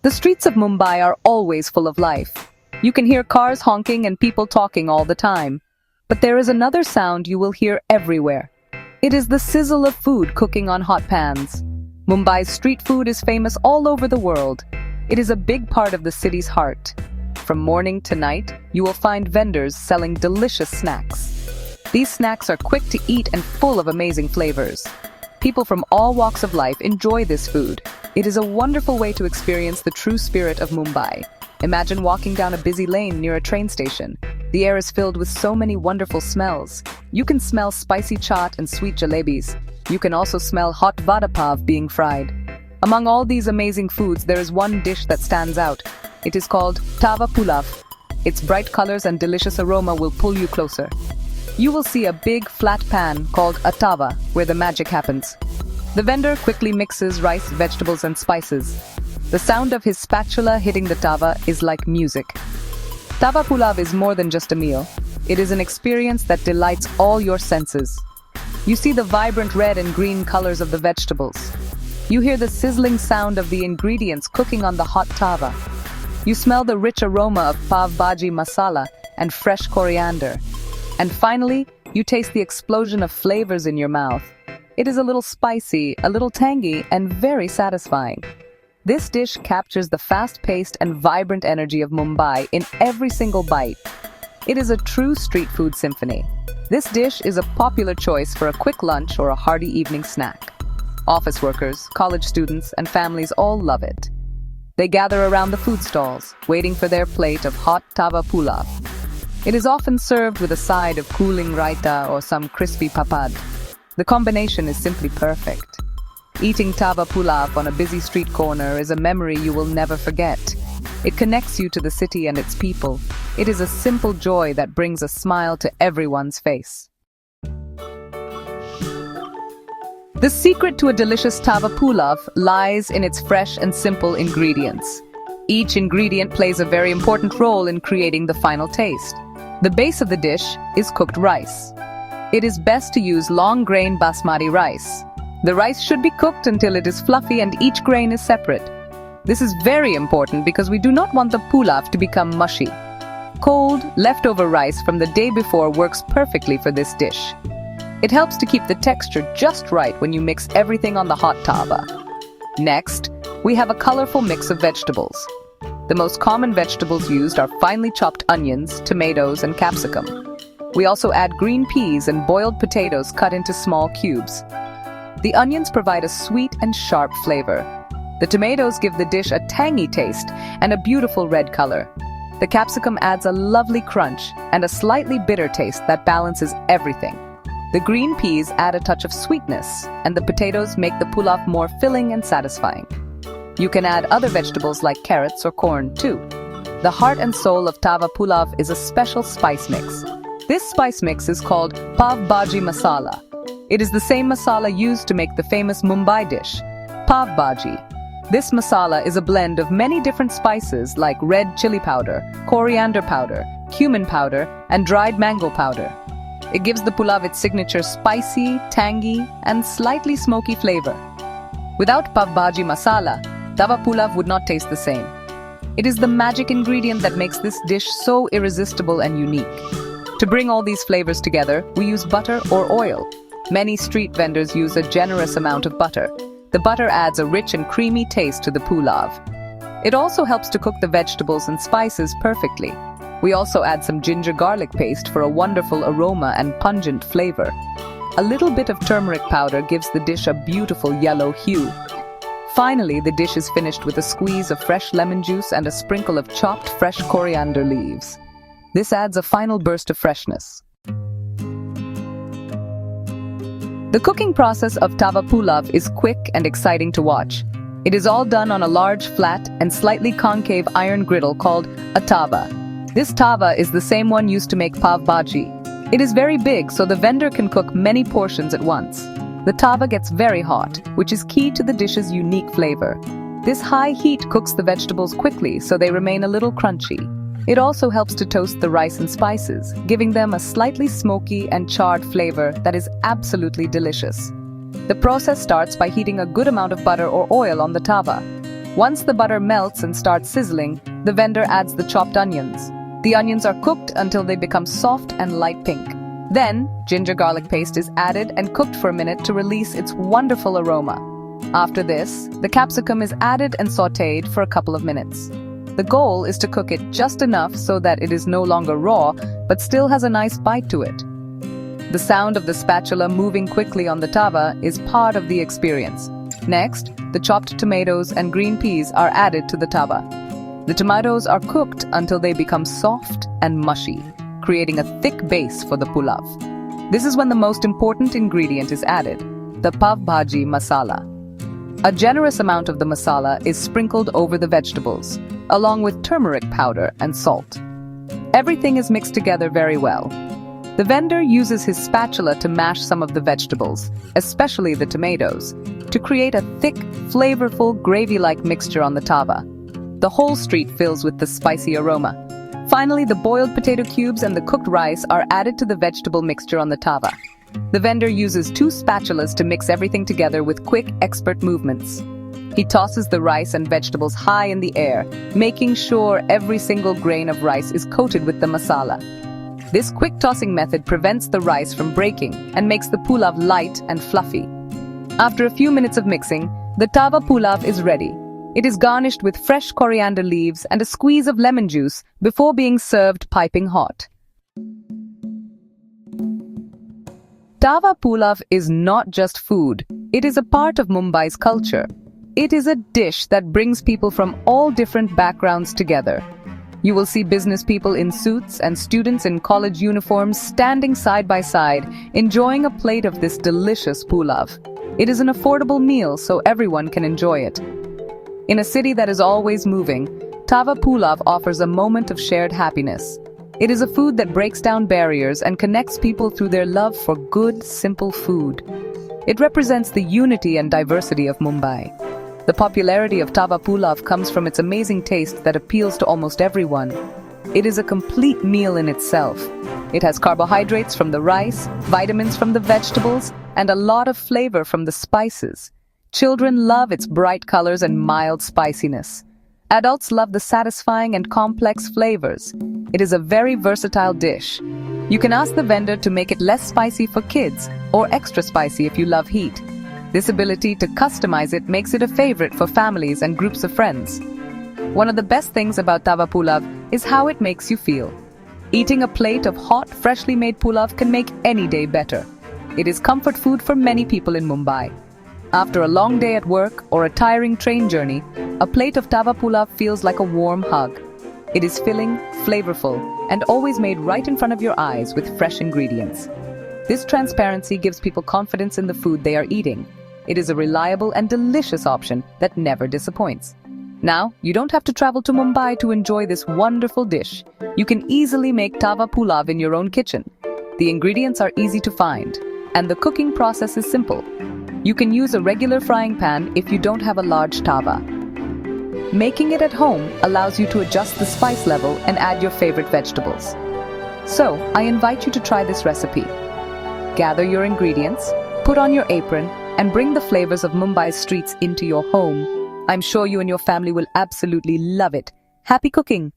The streets of Mumbai are always full of life. You can hear cars honking and people talking all the time. But there is another sound you will hear everywhere. It is the sizzle of food cooking on hot pans. Mumbai's street food is famous all over the world. It is a big part of the city's heart. From morning to night, you will find vendors selling delicious snacks. These snacks are quick to eat and full of amazing flavors. People from all walks of life enjoy this food. It is a wonderful way to experience the true spirit of Mumbai. Imagine walking down a busy lane near a train station. The air is filled with so many wonderful smells. You can smell spicy chaat and sweet jalebis. You can also smell hot vada pav being fried. Among all these amazing foods, there is one dish that stands out. It is called Tava Pulav. Its bright colors and delicious aroma will pull you closer. You will see a big flat pan called a Tava, where the magic happens. The vendor quickly mixes rice, vegetables and spices. The sound of his spatula hitting the tava is like music. Tava Pulav is more than just a meal. It is an experience that delights all your senses. You see the vibrant red and green colors of the vegetables. You hear the sizzling sound of the ingredients cooking on the hot tava. You smell the rich aroma of pav bhaji masala and fresh coriander. And finally, you taste the explosion of flavors in your mouth. It is a little spicy, a little tangy, and very satisfying. This dish captures the fast-paced and vibrant energy of Mumbai in every single bite. It is a true street food symphony. This dish is a popular choice for a quick lunch or a hearty evening snack. Office workers, college students, and families all love it. They gather around the food stalls, waiting for their plate of hot Tava Pulav. It is often served with a side of cooling raita or some crispy papad. The combination is simply perfect. Eating Tava Pulav on a busy street corner is a memory you will never forget. It connects you to the city and its people. It is a simple joy that brings a smile to everyone's face. The secret to a delicious Tava Pulav lies in its fresh and simple ingredients. Each ingredient plays a very important role in creating the final taste. The base of the dish is cooked rice. It is best to use long-grain basmati rice. The rice should be cooked until it is fluffy and each grain is separate. This is very important because we do not want the pulav to become mushy. Cold, leftover rice from the day before works perfectly for this dish. It helps to keep the texture just right when you mix everything on the hot tava. Next, we have a colorful mix of vegetables. The most common vegetables used are finely chopped onions, tomatoes, and capsicum. We also add green peas and boiled potatoes cut into small cubes. The onions provide a sweet and sharp flavor. The tomatoes give the dish a tangy taste and a beautiful red color. The capsicum adds a lovely crunch and a slightly bitter taste that balances everything. The green peas add a touch of sweetness, and the potatoes make the pulav more filling and satisfying. You can add other vegetables like carrots or corn too. The heart and soul of Tava Pulav is a special spice mix. This spice mix is called pav bhaji masala. It is the same masala used to make the famous Mumbai dish, pav bhaji. This masala is a blend of many different spices like red chili powder, coriander powder, cumin powder, and dried mango powder. It gives the pulav its signature spicy, tangy, and slightly smoky flavor. Without pav bhaji masala, Tava Pulav would not taste the same. It is the magic ingredient that makes this dish so irresistible and unique. To bring all these flavors together, we use butter or oil. Many street vendors use a generous amount of butter. The butter adds a rich and creamy taste to the pulav. It also helps to cook the vegetables and spices perfectly. We also add some ginger garlic paste for a wonderful aroma and pungent flavor. A little bit of turmeric powder gives the dish a beautiful yellow hue. Finally, the dish is finished with a squeeze of fresh lemon juice and a sprinkle of chopped fresh coriander leaves. This adds a final burst of freshness. The cooking process of Tava Pulav is quick and exciting to watch. It is all done on a large, flat, and slightly concave iron griddle called a tava. This tava is the same one used to make pav bhaji. It is very big, so the vendor can cook many portions at once. The tava gets very hot, which is key to the dish's unique flavor. This high heat cooks the vegetables quickly so they remain a little crunchy. It also helps to toast the rice and spices, giving them a slightly smoky and charred flavor that is absolutely delicious. The process starts by heating a good amount of butter or oil on the tava. Once the butter melts and starts sizzling, the vendor adds the chopped onions. The onions are cooked until they become soft and light pink. Then, ginger garlic paste is added and cooked for a minute to release its wonderful aroma. After this, the capsicum is added and sautéed for a couple of minutes. The goal is to cook it just enough so that it is no longer raw, but still has a nice bite to it. The sound of the spatula moving quickly on the tava is part of the experience. Next, the chopped tomatoes and green peas are added to the tava. The tomatoes are cooked until they become soft and mushy, creating a thick base for the pulav. This is when the most important ingredient is added, the pav bhaji masala. A generous amount of the masala is sprinkled over the vegetables, along with turmeric powder and salt. Everything is mixed together very well. The vendor uses his spatula to mash some of the vegetables, especially the tomatoes, to create a thick, flavorful, gravy-like mixture on the tava. The whole street fills with the spicy aroma. Finally, the boiled potato cubes and the cooked rice are added to the vegetable mixture on the tava. The vendor uses 2 spatulas to mix everything together with quick, expert movements. He tosses the rice and vegetables high in the air, making sure every single grain of rice is coated with the masala. This quick tossing method prevents the rice from breaking and makes the pulav light and fluffy. After a few minutes of mixing, the tava pulav is ready. It is garnished with fresh coriander leaves and a squeeze of lemon juice before being served piping hot. Tava pulav is not just food, it is a part of Mumbai's culture. It is a dish that brings people from all different backgrounds together. You will see business people in suits and students in college uniforms standing side by side, enjoying a plate of this delicious pulav. It is an affordable meal, so everyone can enjoy it. In a city that is always moving, Tava Pulav offers a moment of shared happiness. It is a food that breaks down barriers and connects people through their love for good, simple food. It represents the unity and diversity of Mumbai. The popularity of Tava Pulav comes from its amazing taste that appeals to almost everyone. It is a complete meal in itself. It has carbohydrates from the rice, vitamins from the vegetables, and a lot of flavor from the spices. Children love its bright colors and mild spiciness. Adults love the satisfying and complex flavors. It is a very versatile dish. You can ask the vendor to make it less spicy for kids or extra spicy if you love heat. This ability to customize it makes it a favorite for families and groups of friends. One of the best things about Tava Pulav is how it makes you feel. Eating a plate of hot, freshly made pulav can make any day better. It is comfort food for many people in Mumbai. After a long day at work or a tiring train journey, a plate of Tava Pulav feels like a warm hug. It is filling, flavorful, and always made right in front of your eyes with fresh ingredients. This transparency gives people confidence in the food they are eating. It is a reliable and delicious option that never disappoints. Now, you don't have to travel to Mumbai to enjoy this wonderful dish. You can easily make Tava Pulav in your own kitchen. The ingredients are easy to find, and the cooking process is simple. You can use a regular frying pan if you don't have a large tava. Making it at home allows you to adjust the spice level and add your favorite vegetables. So, I invite you to try this recipe. Gather your ingredients, put on your apron, and bring the flavors of Mumbai's streets into your home. I'm sure you and your family will absolutely love it. Happy cooking!